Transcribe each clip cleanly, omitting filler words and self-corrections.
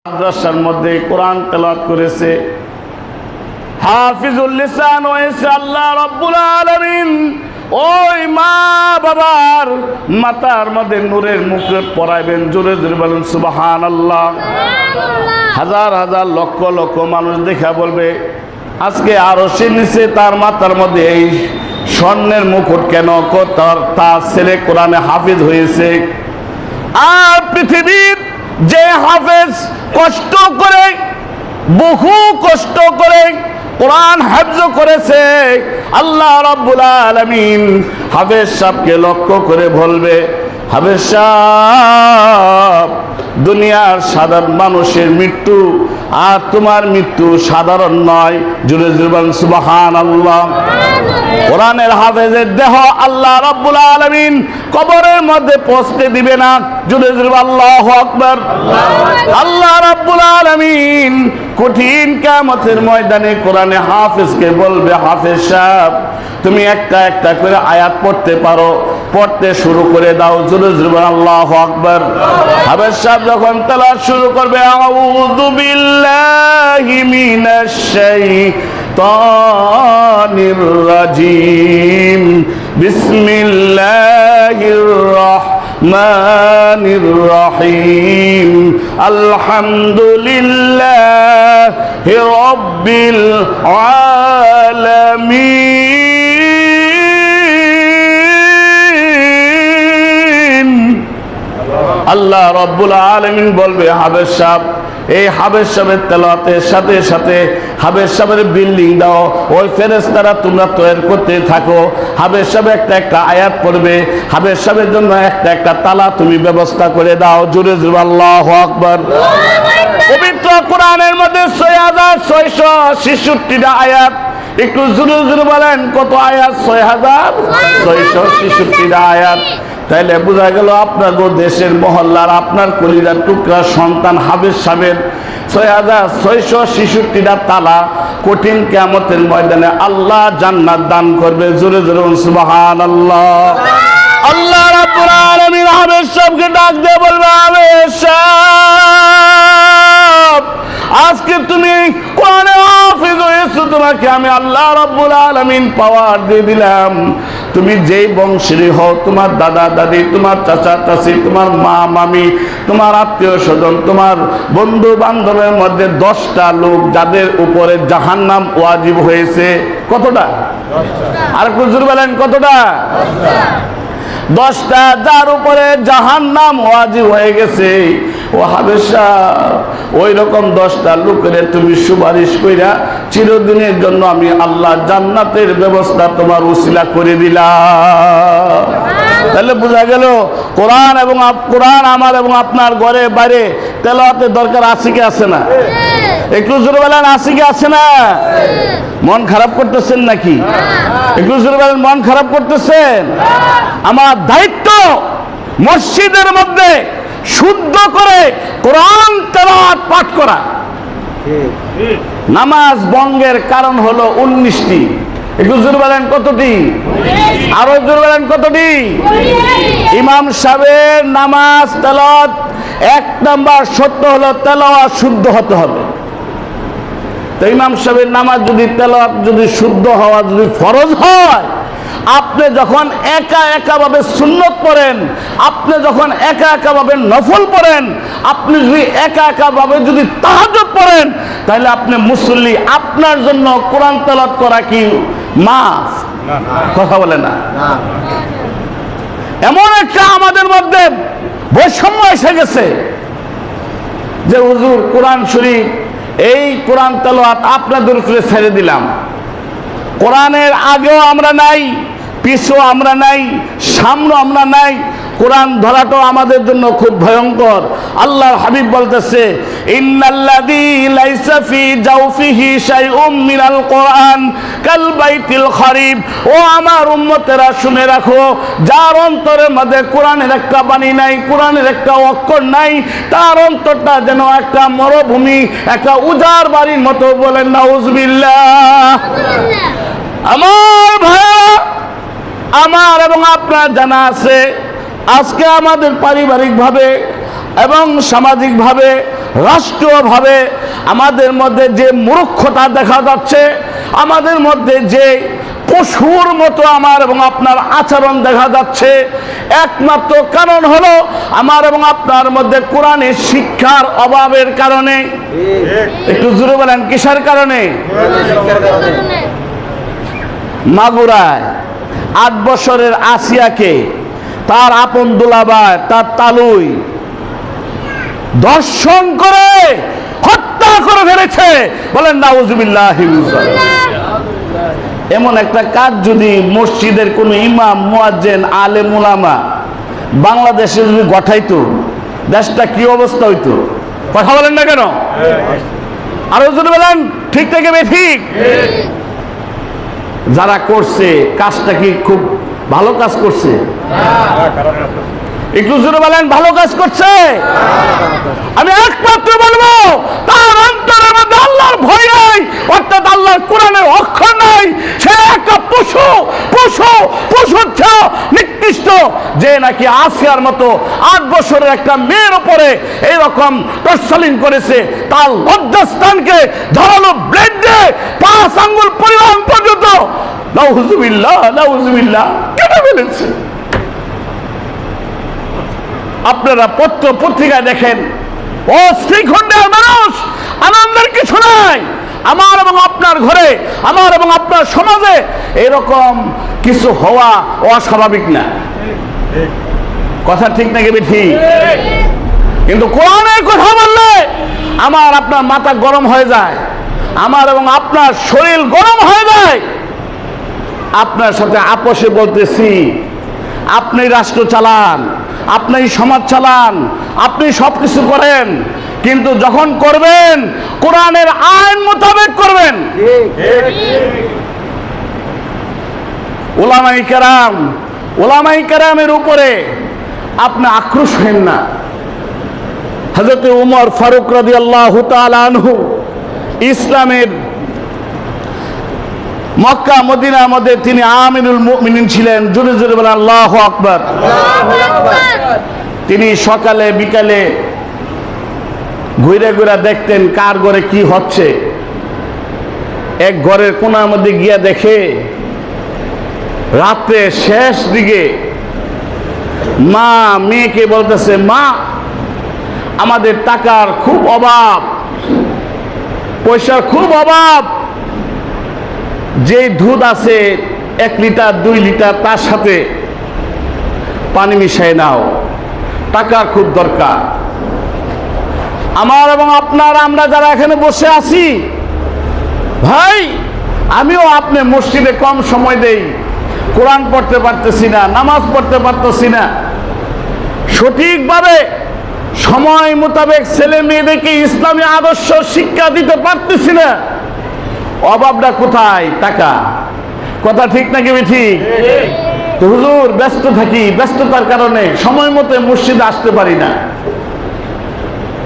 মাদ্রাসার মধ্যে কোরআন তেলাওয়াত করেছে, হাফিজুল লিসান হয়েছে আল্লাহ রাব্বুল আলামিন ওই মা বাবার মাথার মধ্যে নূরের মুকুট পরাইবেন। জোরে জোরে বলেন সুবহানাল্লাহ। হাজার হাজার লক্ষ লক্ষ মানুষ দেখা বলবে আজকে আরশের নিচে তার মাথার মধ্যে এই স্বর্ণের মুকুট কেন? তার ছেলে কোরআনে হাফিজ হয়েছে। আর পৃথিবীর যে হাফেজ কষ্ট করে, বহু কষ্ট করে কোরআন হাফজ করেছে, আল্লাহ রাব্বুল আলামিন হাফেজ সাহেবকে লক্ষ্য করে বলবে, হাফেজ সাহেব দুনিয়ার সাধারণ মানুষের মৃত্যু আর তোমার মৃত্যু সাধারণ নয়। জোরে জোরে বলেন সুবহানাল্লাহ। কোরআনের হাফেজের দেহ আল্লাহ রাব্বুল আলামিন কবরের মধ্যে পৌঁছতে দিবে না। জোরে জোরে আল্লাহু আকবার। আল্লাহ রাব্বুল আলামিন কঠিন কিয়ামতের ময়দানে কোরআনে হাফেজকে বলবে, হাফেজ সাহেব তুমি একটা একটা করে আয়াত পড়তে পারো, পড়তে শুরু করে দাও। জোরে জোরে আল্লাহু আকবার। হাফেজ সাহেব যখন তেলাওয়াত শুরু করবে, আউযু বিল্লাহি মিনাশ শাইতানির রাজিম, বিসমিল্লাহির রাহমানির রহিম, আলহামদুলিল্লাহি রাব্বিল আলামিন। আল্লাহ রাব্বুল আলামিন বলবে, হাফেজ সাহেব এই হাফেজ সাহেবের তেলাওয়াতের সাথে সাথে হাফেজ সাহেবের বিল্ডিং দাও, ওই ফেরেশতারা তোমরা তৈরি করতে থাকো। হাফেজ সাহেব একটা একটা আয়াত পড়বে, হাফেজ সাহেবের জন্য একটা একটা তালা তুমি ব্যবস্থা করে দাও। জোরে জোরে আল্লাহু আকবার। পবিত্র কোরআনের মধ্যে ৬৬৬৬টা আয়াত। একটু জোরে জোরে বলেন কত আয়াত? ৬৬৬৬টা আয়াত। তাইলে বোঝা গেল আপনার দেশের মহল্লার আপনার কলিজার টুকরা সন্তান হাফেজ সাহেবের ৬৬৬৬টা তালা কঠিন কিয়ামতের ময়দানে আল্লাহ জান্নাত দান করবে। জোরে জোরে সুবহানাল্লাহ। আল্লাহ রাব্বুল আলামিন হাফেজ সাহেবকে ডাক দিয়ে বলবে, হাফেজ সাহেব আজকে তুমি কোরআনে হাফেজ হয়েছো, তোমাকে আমি আল্লাহ রাব্বুল আলামিন পাওয়ার দিয়ে দিলাম। তুমি যেই বংশেরই হও, তোমার দাদা দাদি, তোমার চাচা চাচি, তোমার মা মামি, তোমার আত্মীয় স্বজন, তোমার বন্ধু বান্ধবের মধ্যে 10টা লোক যাদের উপরে জাহান্নাম ওয়াজিব হয়েছে। কতটা? আর একটু জোরে বলেন কতটা? 10টা যার উপরে জাহান্নাম ওয়াজিব হয়ে গেছে। ও হাফেজ সাহেব ওই রকম 10টা লোকের তুমি সুপারিশ কইরা চিরদিনের জন্য আমি আল্লাহ জান্নাতের ব্যবস্থা তোমার উসিলা করে দিলাম। তাহলে বোঝা গেল কোরআন এবং কোরআন আমার এবং আপনার ঘরে বাইরে তেলাওয়াতের দরকার আছে কি আছে না? একটু জোরে বলেন আছে কি আছে না? মন খারাপ করতেছেন নাকি? একটু জোরে বলেন মন খারাপ করতেছেন? আমার দায়িত্ব মসজিদের মধ্যে শুদ্ধ করে কোরআন তেলাওয়াত পাঠ করা। নামাজ ভঙ্গের কারণ হলো 19টি। একটু জোরে বলেন কতটি? আরো জোরে বলেন কতটি? ইমাম সাহেবের নামাজ তেলাওয়াত 1 নাম্বার শর্ত হলো তেলাওয়াত শুদ্ধ হতে হবে। তো ইমাম সাহেবের নামাজ যদি তেলাওয়াত যদি শুদ্ধ হওয়া যদি ফরজ হয়, আপনি যখন একা একা ভাবে সুন্নত পড়েন, আপনি যখন একা একা ভাবে নফল পড়েন, আপনি যদি একা একা ভাবে যদি তাহাজ্জুদ পড়েন, তাহলে আপনি মুসল্লি, আপনার জন্য কোরআন তেলাওয়াত করা কি মাফ? কথা বলে না। এমন একটা আমাদের মধ্যে বৈষম্য এসে গেছে যে হুজুর কোরআন শরীফ এই কোরআন তেলাওয়াত আপনাদের উপরে ছেড়ে দিলাম। কোরআনের আগেও আমরা নাই, পিছও আমরা নাই, সামনেও আমরা নাই। কোরআন ধরাটাও আমাদের জন্য খুব ভয়ঙ্কর। আল্লাহর হাবিব বলতেছে, ইন্নাল্লাযী লাইসা ফি জাওফিহি শাইউম মিনাল কোরআন কাল বাইতিল খারিব। ও আমার উম্মতেরা শুনে রাখো, যার অন্তরের মধ্যে কোরআনের একটা বাণী নাই, কোরআনের একটা অক্ষর নাই, তার অন্তরটা যেন একটা মরুভূমি, একটা উজাড় বাড়ির মতো। বলেন নাউজুবিল্লাহ। আমার ভাইরা, আমার এবং আপনার জানা আছে আজকে আমাদের পারিবারিকভাবে এবং সামাজিকভাবে রাষ্ট্রীয়ভাবে আমাদের মধ্যে যে মূর্খতা দেখা যাচ্ছে, আমাদের মধ্যে যে পশুর মতো আমার এবং আপনার আচরণ দেখা যাচ্ছে, একমাত্র কারণ হলো আমার এবং আপনার মধ্যে কোরআনের শিক্ষার অভাবের কারণে। একটু জোরে বলেন, কিসের কারণে? মাগুরায় 8 বছরের আসিয়াকে তার আপন দুলাভাই, তার তালুই দর্শন করে হত্যা করে ফেলেছে। বলেন নাউজুবিল্লাহি। এমন একটা কাজ যদি মসজিদের কোন ইমাম, মুয়াজ্জিন, আলেম, উলামা বাংলাদেশে যদি ঘটাইতো, দেশটা কি অবস্থা হইতো? কথা বলেন না কেন? আরো যদি বলেন ঠিক থেকে বেঠিক? যারা করছে কাজটা কি খুব ভালো কাজ করছে? একটু জোরে বলেন, ভালো কাজ করছে? আমি একমাত্র বলবো তার অন্তরের মধ্যে আল্লাহর ভয় নাই, অর্থাৎ আল্লাহর কোরআনের অক্ষর নাই। সে একটা পশু, পশু, পশুর চেয়ে নিকৃষ্ট, যে নাকি আসিয়ার মতো 8 বছরের একটা মেয়ের উপরে এইরকম টর্চারিং করেছে। তার লজ্জাস্থানকে ধারালো ব্লেড দিয়ে 5 আঙ্গুল পরিমাণ পর্যন্ত নাউজুবিল্লাহ, নাউজুবিল্লাহ কেটে ফেলেছে। আপনারা পত্র পত্রিকায় দেখেন, ও শ্রীখণ্ডের মানুষ, আনন্দের কিছু নাই। আমার এবং আপনার ঘরে, আমার এবং আপনার সমাজে এরকম কিছু হওয়া অস্বাভাবিক না। কথা ঠিক নাকি ঠিক? কিন্তু কোরআনের কথা বললে আমার আপনার মাথা গরম হয়ে যায়, আমার এবং আপনার শরীর গরম হয়ে যায়। আপনার সাথে আপোষে বলতেছি, আপনি রাষ্ট্র চালান, আপনি সমাজ চালান, আপনি সবকিছু করেন, কিন্তু যখন করবেন কোরআনের আইন মোতাবেক করবেন। উলামায়ে কেরাম, উলামায়ে কেরামের উপরে আপনি আক্রোশ হেন না। হযরত উমর ফারুক রাদিয়াল্লাহু তাআলা আনহু ইসলামের মক্কা মদিনার মধ্যে তিনি আমিরুল মুমিনিন ছিলেন। জোরে জোরে বলেন আল্লাহু আকবার। তিনি সকালে বিকালে ঘুরে ঘুরে দেখতেন কার ঘরে কি হচ্ছে। এক ঘরের কোণার মধ্যে গিয়া দেখে রাতে শেষ দিকে মা মেয়েকে বলতেছে, মা আমাদের টাকার খুব অভাব, পয়সার খুব অভাব, যে দুধ আছে 1 লিটার 2 লিটার তার সাথে পানি মিশাই নাও, টাকার খুব দরকার। আমার এবং আপনার, আমরা যারা এখানে বসে আছি ভাই, আমিও আপনি মসজিদে কম সময় দেই, কোরআন পড়তে পারতেছি না, নামাজ পড়তে পারতেছি না, সঠিকভাবে সময় মোতাবেক ছেলে মেয়েদেরকে ইসলামী আদর্শ শিক্ষা দিতে পারতেছি না। অভাবটা কোথায়? টাকা। কথা ঠিক নাকি ঠিক? তো হুজুর ব্যস্ত থাকি, ব্যস্ততার কারণে সময় মতো মসজিদে আসতে পারি না।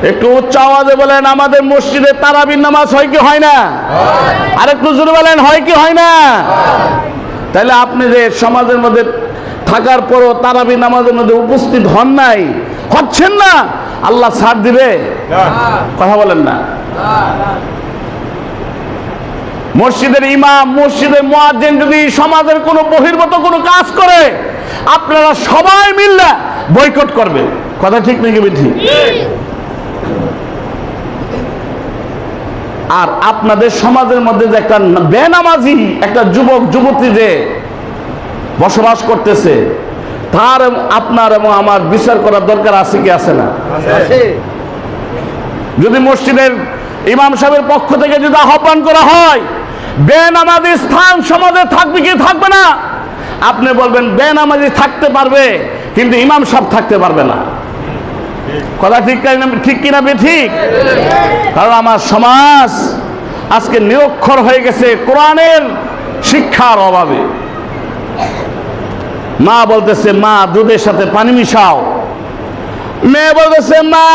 একটু উচ্চ আওয়াজে বলেন, আমাদের মসজিদে তারাবির নামাজ হয় কি হয় না? আর একটু জোরে বলেন, হয় কি হয় না? তাহলে আপনি যে সমাজের মধ্যে থাকার পরও তারাবির নামাজের মধ্যে উপস্থিত হন নাই, হচ্ছেন না, আল্লাহ ছাড় দিবে? কথা বলেন না। মসজিদের ইমাম, মসজিদের মুয়াজ্জিন যদি সমাজের কোনো বহির্ভূত কোনো কাজ করে, আপনারা সবাই মিলে বয়কট করবেন। কথা ঠিক নাকি ঠিক? আর আপনাদের সমাজের মধ্যে যে একটা বেনামাজি একটা যুবক যুবতী যে বসবাস করতেছে, তার আপনার এবং আমার বিচার করার দরকার আছে কি আছে না? যদি মসজিদের ইমাম সাহেবের পক্ষ থেকে যদি আহ্বান করা হয়, বেনামাজি স্থান সমাজে থাকবে কি থাকবে না? আপনি বলবেন বেনামাজি থাকতে পারবে, কিন্তু ইমাম সাহেব থাকতে পারবে না। কথা ঠিক কিনা ঠিক? কারণ আমার সমাজ আজকে নিরক্ষর হয়ে গেছে কোরআনের শিক্ষার অভাবে। মা বলতেছে, মা দুধের সাথে পানি মিশাও। মেয়ে বলতেছে, মা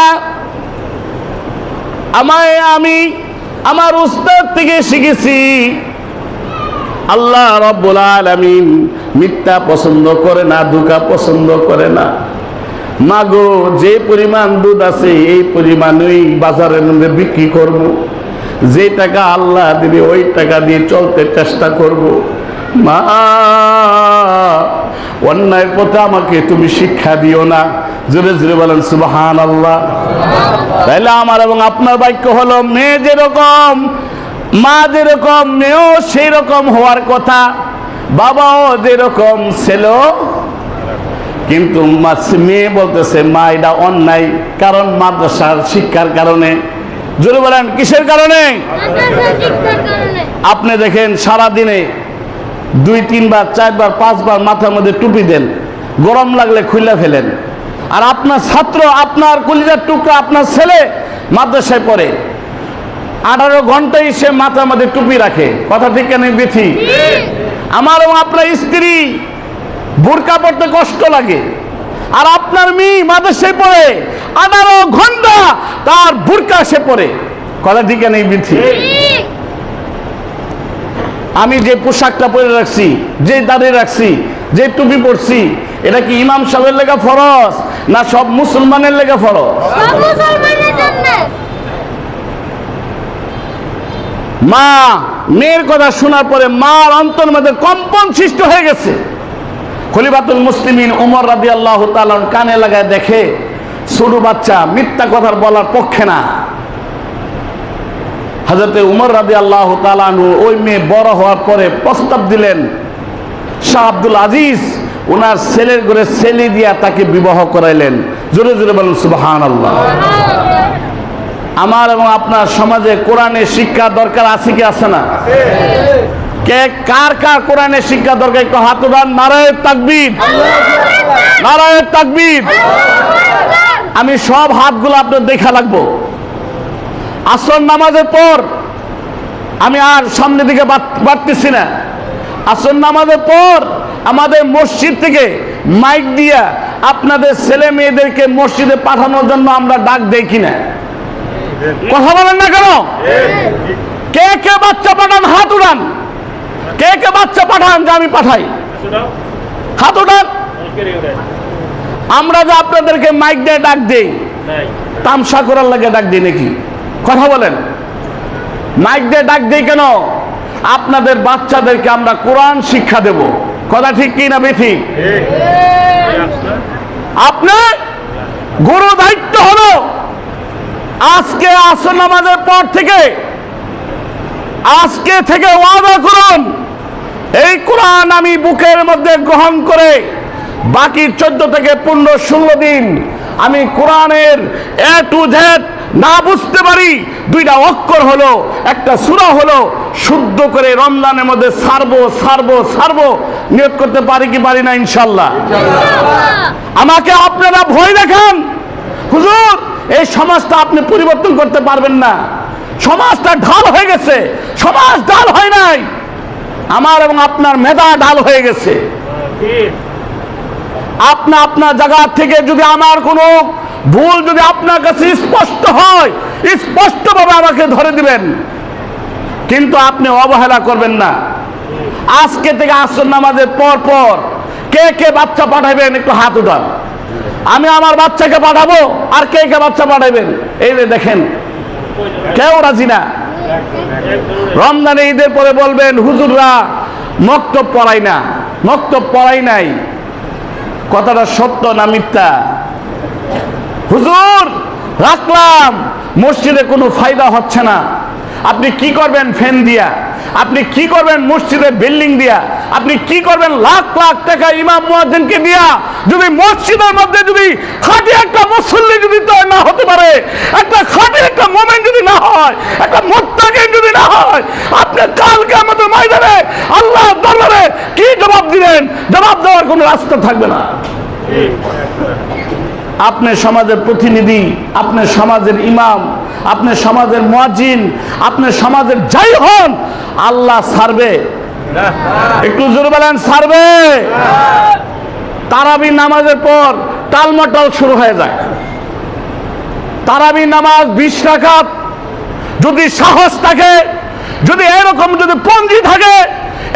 আমি আমার উস্তাদ থেকে শিখেছি, আল্লাহ রাব্বুল আলামিন মিথ্যা পছন্দ করে না, ধোঁকা পছন্দ করে না। মাগো যে পরিমাণ দুধ আছে এই পরিমাণই বাজারের মধ্যে বিক্রি করব, যে টাকা আল্লাহ দিবে ওই টাকা দিয়ে চলতে চেষ্টা করব। মা, অন্যায় পথে আমাকে তুমি শিক্ষা দিও না। জোরে জোরে বলেন সুবহানাল্লাহ। তাইলে আমার এবং আপনার বাক্য হলো, মেয়ে যেরকম, মা যেরকম, মেয়েও সেই রকম হওয়ার কথা, বাবাও যেরকম, ছেলেও। কিন্তু মেয়ে বলতেছে মা এটা অন্যায়, কারণ মাদ্রাসার শিক্ষার কারণে। জোরে বলেন কিসের কারণে? আপনি দেখেন সারাদিনে 2, 3 বার, 4 বার, 5 বার মাথার মধ্যে টুপি দেন, গরম লাগলে খুলে ফেলেন। আর আপনার ছাত্র, আপনার কলিজার টুকরা, আপনার ছেলে মাদ্রাসায় পড়ে, 18 ঘন্টাই সে মাথার মধ্যে টুপি রাখে। কথা ঠিক কেন বেঠি? আমার এবং আপনার স্ত্রী বোরকা পড়তে কষ্ট লাগে, আর আপনার মেয়ে মাদ্রাসায় পড়ে 18 ঘন্টা তার বোরকা সে পড়ে। কথা ঠিক কেন বেঠি? আমি যে পোশাকটা পরে রাখছি, যে দাঁড়িয়ে রাখছি, যে টুপি পরছি, এটা কি ইমাম সাহেবের লেখা ফরজ না সব মুসলমানের লেখা ফরজ? মা মেয়ের কথা শোনার পরে মার অন্তর মধ্যে কম্পন সৃষ্টি হয়ে গেছে। খলিফাতুল মুসলিমিন ওমর রাদিয়াল্লাহু তাআলা কানে লাগায় দেখে ছোট বাচ্চা মিথ্যা কথা বলার পক্ষে না। হযরতে উমর রাদিয়াল্লাহু তাআলা আনহু ওই মেয়ে বড় হওয়ার পরে প্রস্তাব দিলেন, শাহ আব্দুল আজিজ ওনার ছেলের ঘরে ছেলে দিয়া তাকে বিবাহ করাইলেন। জোরে জোরে বলেন সুবহানাল্লাহ। আমার এবং আপনার সমাজে কোরআনের শিক্ষা দরকার আছে কি আছে না? কে কার কার কোরআনের শিক্ষা দরকার একটু হাত উঠান। নারায়ে তাকবীর, নারায়ে তাকবীর। আমি সব হাতগুলো আপনার দেখা লাগবো। আসর নামাজের পর আমি আর সামনের দিকে বাড়তেছি না। আসর নামাজের পর আমাদের মসজিদ থেকে মাইক দিয়া আপনাদের ছেলে মেয়েদেরকে মসজিদে পাঠানোর জন্য আমরা ডাক দেই কিনা? কথা বলেন না কেন? কে কে বাচ্চা পাঠান? হাত উঠান। কে কে বাচ্চা পাঠান যে আমি পাঠাই? হাত উঠান। আমরা যে আপনাদেরকে মাইক দিয়ে ডাক দেই, তামসা করার লাগে ডাক দিই নাকি? কথা বলেন। মাইক দিয়ে ডাক দেই কেন? আপনাদের বাচ্চাদেরকে আমরা কোরআন শিক্ষা দেব। কথা ঠিক কি না বেঠিক? আপনার গুরু দায়িত্ব হলো আজকে আসর নামাজের পর থেকে, আজকে থেকে ওয়াদা করুন, এই কোরআন আমি বুকের মধ্যে গ্রহণ করে বাকি 14 থেকে 15-16 দিন আমি কোরআনের A to Z না বুঝতে পারি, 2টা অক্ষর হলো, একটা সূরা হলো, শুদ্ধ করে রমজানের মধ্যে ছাড়বো নিয়ত করতে পারি কি পারি না? ইনশাআল্লাহ। আমাকে আপনারা ভয় দেখান, হুজুর এই সমাজটা আপনি পরিবর্তন করতে পারবেন না, সমাজটা ঢাল হয়ে গেছে। সমাজ ঢাল হয় নাই, আমার এবং আপনার মেধা ঢাল হয়ে গেছে। আপনার জায়গা থেকে যদি আমার কোনো ভুল যদি আপনার কাছে স্পষ্ট হয়, স্পষ্টভাবে আমাকে ধরে দিবেন, কিন্তু আপনি অবহেলা করবেন না। আজকে থেকে আসর নামাজের পর কে কে বাচ্চা পাঠাবেন একটু হাত উঠান। আমি আমার বাচ্চাকে পাঠাবো, আর কে কে বাচ্চা পাঠাবেন? এই যে দেখেন, কেউ রাজি না। রমজানে ঈদের পরে বলবেন হুজুররা মক্তব পড়াই না, মক্তব পড়াই নাই। কথাটা সত্য না মিথ্যা? হুজুর রাখলাম, মসজিদে কোনো ফায়দা হচ্ছে না। আপনি কি করবেন ফ্যান দিয়া? আপনি কি করবেন মসজিদের বিল্ডিং দিয়া? আপনি কি করবেন লাখ লাখ টাকা ইমাম মুয়াজ্জিনকে দিয়া? যদি মসজিদের মধ্যে যদি খাঁটি একটা মুসল্লি যদি তৈরি না হতে পারে, একটা খাঁটি একটা মোমেন্ট যদি না হয়, একটা মুত্তাকিন যদি না হয়, আপনি কালকে আমাদের ময়দানে আল্লাহর দরবারে কি জবাব দিবেন? জবাব দেওয়ার কোনো রাস্তা থাকবে না। আপনি সমাজের প্রতিনিধি, আপনি সমাজের ইমাম, আপনি সমাজের মুয়াজ্জিন, আপনি সমাজের যাই হন, আল্লাহ ছাড়বে? একটু জোরে বলেন, ছাড়বে? তারাবি নামাজের পর টালমাটাল শুরু হয়ে যায়। তারাবি নামাজ 20 রাকাত, যদি সাহস থাকে, যদি এরকম যদি পঞ্জি থাকে,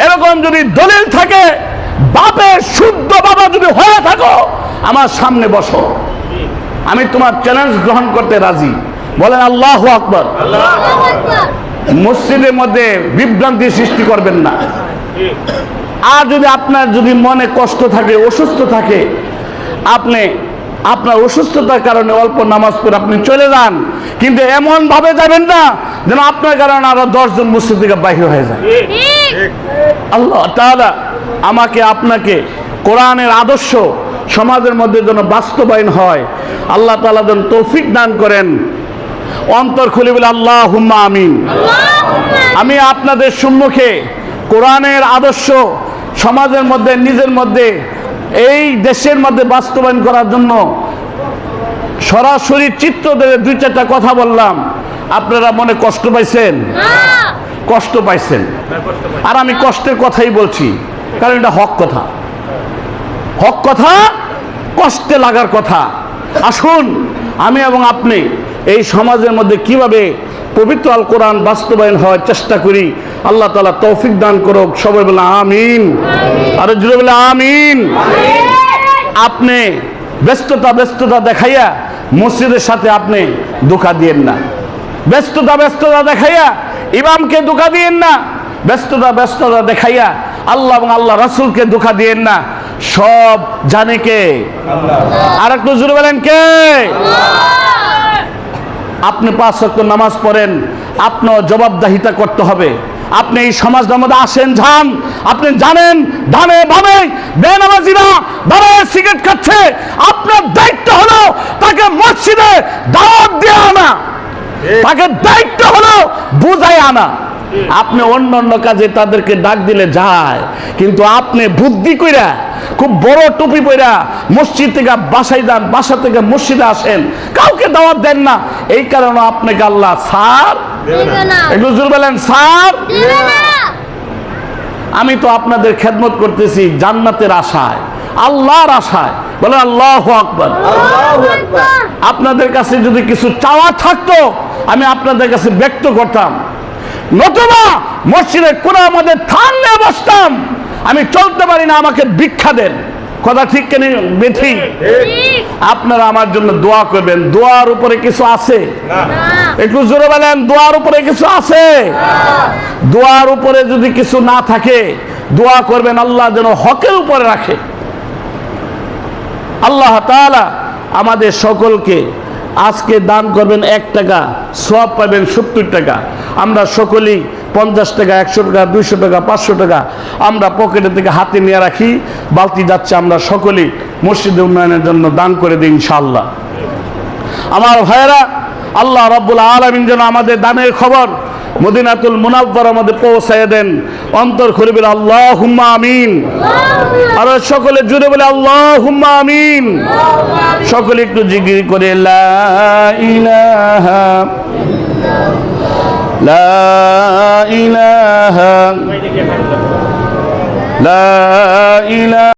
এরকম যদি দলিল থাকে, বাপের শুদ্ধ বাবা যদি হয়ে থাকো, আমার সামনে বসো। আমি তোমার চ্যালেঞ্জ গ্রহণ করতে রাজি। বলেন আল্লাহু আকবার। মসজিদের মধ্যে বিভ্রান্তি সৃষ্টি করবেন না। আর যদি আপনার যদি মনে কষ্ট থাকে, অসুস্থ থাকে, আপনি আপনার অসুস্থতার কারণে অল্প নামাজ পড়ে আপনি চলে যান, কিন্তু এমন ভাবে যাবেন না যেন আপনার কারণে আরো 10 জন মসজিদ থেকে বাইরে হয়ে যায়। আল্লাহ তাআলা আমাকে আপনাকে কোরআনের আদর্শ সমাজের মধ্যে যেন বাস্তবায়ন হয়, আল্লাহ তাআলা যেন তৌফিক দান করেন। অন্তর খুলে বলে আল্লাহুম্মা আমিন। আমি আপনাদের সম্মুখে কোরআনের আদর্শ সমাজের মধ্যে, নিজের মধ্যে, এই দেশের মধ্যে বাস্তবায়ন করার জন্য সরাসরি চিত্র ধরে 2-4টা কথা বললাম। আপনারা মনে কষ্ট পাইছেন? কষ্ট পাইছেন। আর আমি কষ্টের কথাই বলছি, কারণ এটা হক কথা। হক কথা, কষ্টে লাগার কথা। আসুন আমি এবং আপনি এই সমাজের মধ্যে কিভাবে পবিত্র আল কোরআন বাস্তবায়ন হওয়ার চেষ্টা করি। আল্লাহ তাআলা তৌফিক দান করুক। সবাই বলে আমিন। আর জোরে বলে আমিন। আপনি ব্যস্ততা দেখাইয়া মসজিদের সাথে আপনি ধোঁকা দিয়েন না। ব্যস্ততা দেখাইয়া ইমামকে ধোঁকা দিয়েন না। ব্যস্ততা দেখাইয়া আল্লাহ এবং আল্লাহ রাসূলকে ধোঁকা দিয়েন না। সব জানে কে? আর একটু জোরে বলেন কে? আপনি 5 ওয়াক্ত নামাজ পড়েন, আপনার জবাবদিহিতা করতে হবে। আপনি এই সমাজের মধ্যে আসেন, যান, আপনি জানেন ডানে বামে বেনামাজিরা দাঁড়ায় সিগারেট খাচ্ছে, আপনার দায়িত্ব হলো তাকে মসজিদে দাওয়াত দিয়ে আনা, তাকে দায়িত্ব হলো বুঝাই আনা। আপনি অন্য কাজে তাদেরকে ডাক দিলে যায়, কিন্তু আপনি বুদ্ধি কইরা খুব বড় টুপি পইরা মসজিদ থেকে বাসায় যান, বাসা থেকে মসজিদে আসেন, কাউকে দাওয়াত দেন না। এই কারণে আপনাকে আল্লাহ ছাড় দিবে না। একটু জোরে বলেন ছাড় দিবে না। আমি তো আপনাদের খেদমত করতেছি জান্নাতের আশায়, আল্লাহর আশায়। বলেন আল্লাহু আকবার। আপনাদের কাছে যদি কিছু চাওয়া থাকতো আমি আপনাদের কাছে ব্যক্ত করতাম, নতুবা মসজিদের কোণার মধ্যে থামলে বসতাম। আমি চলতে পারি না, আমাকে ভিক্ষা দেন। কথা ঠিক কেন বেঠি? আপনারা আমার জন্য দোয়া করবেন। দোয়ার উপরে কিছু আছে? একটু জোরে বলেন, দোয়ার উপরে কিছু আছে? দোয়ার উপরে যদি কিছু না থাকে, দোয়া করবেন আল্লাহ যেন হকের উপরে রাখে। আল্লাহ তাআলা আমাদের সকলকে আজকে দান করবেন 1 টাকা, সওয়াব পাবেন 70 টাকা। আমরা সকলেই 50 টাকা, 100 টাকা, 200 টাকা, 500 টাকা আমরা পকেটে থেকে হাতে নিয়ে রাখি। বালতি যাচ্ছে, আমরা সকলেই মসজিদে উন্নয়নের জন্য দান করে দিই ইনশাআল্লাহ। আমার ভাইয়েরা, আল্লাহ রাব্বুল আলামিন যেন আমাদের দানের খবর মদিনাতুল মুনাওয়ারার মধ্যে পৌঁছায় দেন। অন্তর খুলে বলে আল্লাহুম্মা আমিন। আর সকলে জুড়ে বলে আল্লাহুম্মা আমিন। সকলে একটু জিকির করে লা ইলাহা লা ইলাহা লা ইলাহা